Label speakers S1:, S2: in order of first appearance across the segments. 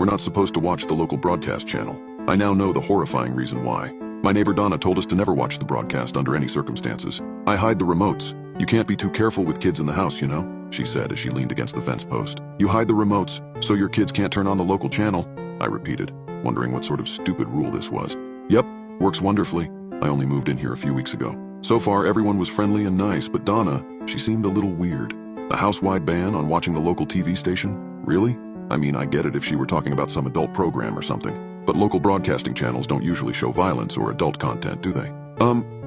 S1: We're not supposed to watch the local broadcast channel. I now know the horrifying reason why. My neighbor Donna told us to never watch the broadcast under any circumstances. I hide the remotes. You can't be too careful with kids in the house, you know, she said as she leaned against the fence post. You hide the remotes so your kids can't turn on the local channel, I repeated, wondering what sort of stupid rule this was. Yep, works wonderfully. I only moved in here a few weeks ago. So far, everyone was friendly and nice, but Donna, she seemed a little weird. A house-wide ban on watching the local TV station? Really? I mean, I get it if she were talking about some adult program or something. But local broadcasting channels don't usually show violence or adult content, do they?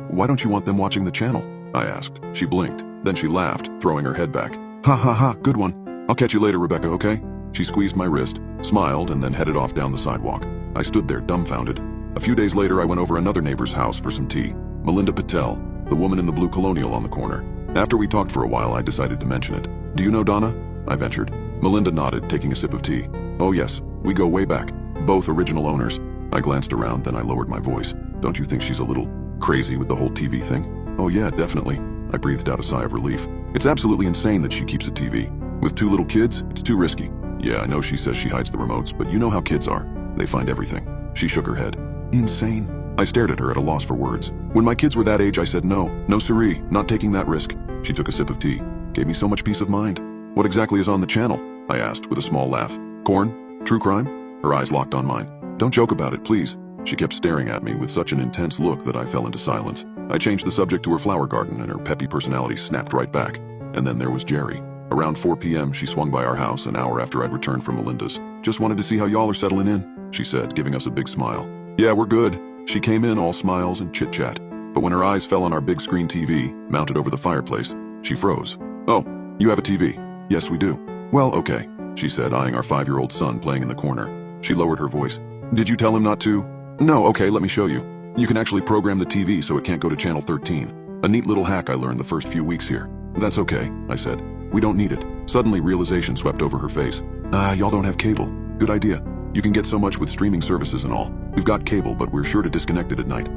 S1: Why don't you want them watching the channel? I asked. She blinked. Then she laughed, throwing her head back. Ha ha ha, good one. I'll catch you later, Rebecca, okay? She squeezed my wrist, smiled, and then headed off down the sidewalk. I stood there, dumbfounded. A few days later, I went over another neighbor's house for some tea. Melinda Patel, the woman in the blue Colonial on the corner. After we talked for a while, I decided to mention it. Do you know Donna? I ventured. Melinda nodded, taking a sip of tea. Oh yes, we go way back. Both original owners. I glanced around, then I lowered my voice. Don't you think she's a little crazy with the whole TV thing? Oh yeah, definitely. I breathed out a sigh of relief. It's absolutely insane that she keeps a TV. With 2 little kids, it's too risky. Yeah, I know she says she hides the remotes, but you know how kids are. They find everything. She shook her head. Insane. I stared at her at a loss for words. When my kids were that age, I said no siree, not taking that risk. She took a sip of tea. Gave me so much peace of mind. What exactly is on the channel? I asked with a small laugh. Corn? True crime? Her eyes locked on mine. Don't joke about it, please. She kept staring at me with such an intense look that I fell into silence. I changed the subject to her flower garden and her peppy personality snapped right back. And then there was Jerry. Around 4 p.m., she swung by our house an hour after I'd returned from Melinda's. Just wanted to see how y'all are settling in, she said, giving us a big smile. Yeah, we're good. She came in all smiles and chit-chat. But when her eyes fell on our big screen TV, mounted over the fireplace, she froze. Oh, you have a TV? Yes, we do. Well, okay, she said, eyeing our 5-year-old son playing in the corner. She lowered her voice. Did you tell him not to? No, okay, let me show you. You can actually program the TV so it can't go to channel 13. A neat little hack I learned the first few weeks here. That's okay, I said. We don't need it. Suddenly, realization swept over her face. Y'all don't have cable. Good idea. You can get so much with streaming services and all. We've got cable, but we're sure to disconnect it at night.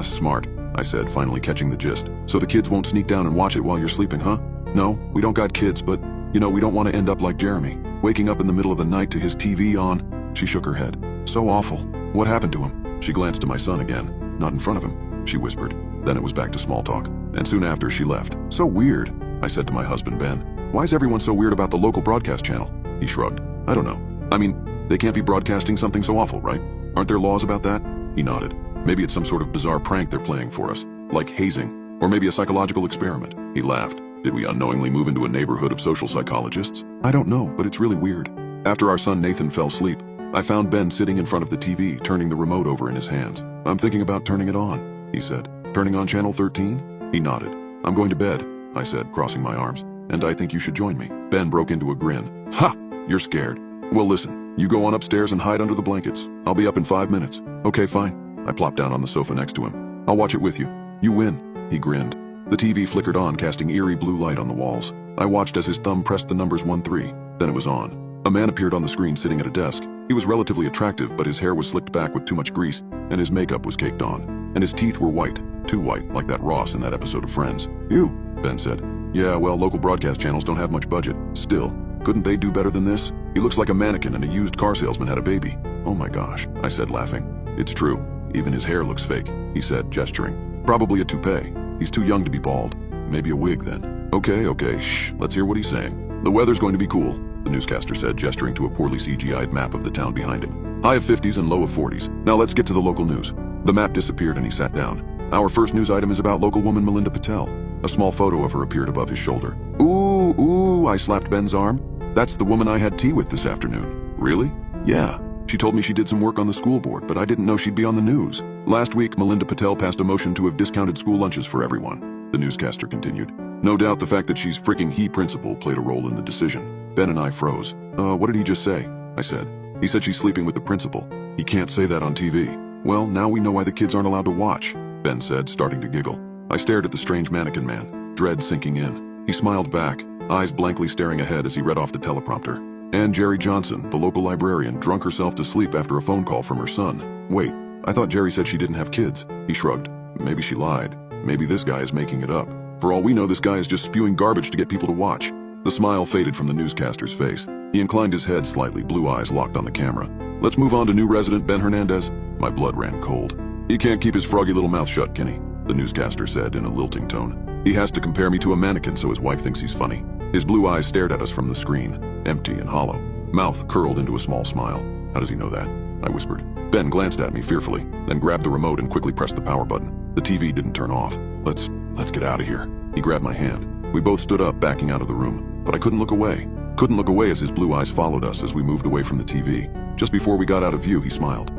S1: Smart, I said, finally catching the gist. So the kids won't sneak down and watch it while you're sleeping, huh? No, we don't got kids, but, you know, we don't want to end up like Jeremy, waking up in the middle of the night to his TV on. She shook her head. So awful. What happened to him? She glanced to my son again. Not in front of him, she whispered. Then it was back to small talk. And soon after, she left. So weird, I said to my husband, Ben. Why is everyone so weird about the local broadcast channel? He shrugged. I don't know. I mean, they can't be broadcasting something so awful, right? Aren't there laws about that? He nodded. Maybe it's some sort of bizarre prank they're playing for us, like hazing, or maybe a psychological experiment. He laughed. Did we unknowingly move into a neighborhood of social psychologists? I don't know, but it's really weird. After our son Nathan fell asleep, I found Ben sitting in front of the TV, turning the remote over in his hands. I'm thinking about turning it on, he said. Turning on channel 13? He nodded. I'm going to bed, I said, crossing my arms. And I think you should join me. Ben broke into a grin. Ha! You're scared. Well, listen, you go on upstairs and hide under the blankets. I'll be up in 5 minutes. Okay, fine. I plopped down on the sofa next to him. I'll watch it with you. You win. He grinned. The TV flickered on, casting eerie blue light on the walls. I watched as his thumb pressed the numbers 1-3. Then it was on. A man appeared on the screen sitting at a desk. He was relatively attractive, but his hair was slicked back with too much grease, and his makeup was caked on. And his teeth were white. Too white, like that Ross in that episode of Friends. Ew, Ben said. Yeah, well, local broadcast channels don't have much budget. Still, couldn't they do better than this? He looks like a mannequin and a used car salesman had a baby. Oh my gosh, I said, laughing. It's true. Even his hair looks fake, he said, gesturing. Probably a toupee. He's too young to be bald. Maybe a wig then. Okay, shh, let's hear what he's saying. The weather's going to be cool, the newscaster said, gesturing to a poorly CGI'd map of the town behind him. High of 50s and low of 40s. Now let's get to the local news. The map disappeared and he sat down. Our first news item is about local woman Melinda Patel. A small photo of her appeared above his shoulder. Ooh, I slapped Ben's arm. That's the woman I had tea with this afternoon. Really? Yeah. She told me she did some work on the school board, but I didn't know she'd be on the news. Last week, Melinda Patel passed a motion to have discounted school lunches for everyone, the newscaster continued. No doubt the fact that she's freaking he principal played a role in the decision. Ben and I froze. What did he just say? I said. He said she's sleeping with the principal. He can't say that on TV. Well, now we know why the kids aren't allowed to watch, Ben said, starting to giggle. I stared at the strange mannequin man, dread sinking in. He smiled back, eyes blankly staring ahead as he read off the teleprompter. And Jerry Johnson, the local librarian, drunk herself to sleep after a phone call from her son. Wait, I thought Jerry said she didn't have kids. He shrugged. Maybe she lied. Maybe this guy is making it up. For all we know, this guy is just spewing garbage to get people to watch. The smile faded from the newscaster's face. He inclined his head slightly, blue eyes locked on the camera. Let's move on to new resident Ben Hernandez. My blood ran cold. He can't keep his froggy little mouth shut, can he? The newscaster said in a lilting tone. He has to compare me to a mannequin so his wife thinks he's funny. His blue eyes stared at us from the screen, empty and hollow. Mouth curled into a small smile. How does he know that? I whispered. Ben glanced at me fearfully, then grabbed the remote and quickly pressed the power button. The TV didn't turn off. Let's get out of here. He grabbed my hand. We both stood up, backing out of the room. But I couldn't look away. Couldn't look away as his blue eyes followed us as we moved away from the TV. Just before we got out of view, he smiled.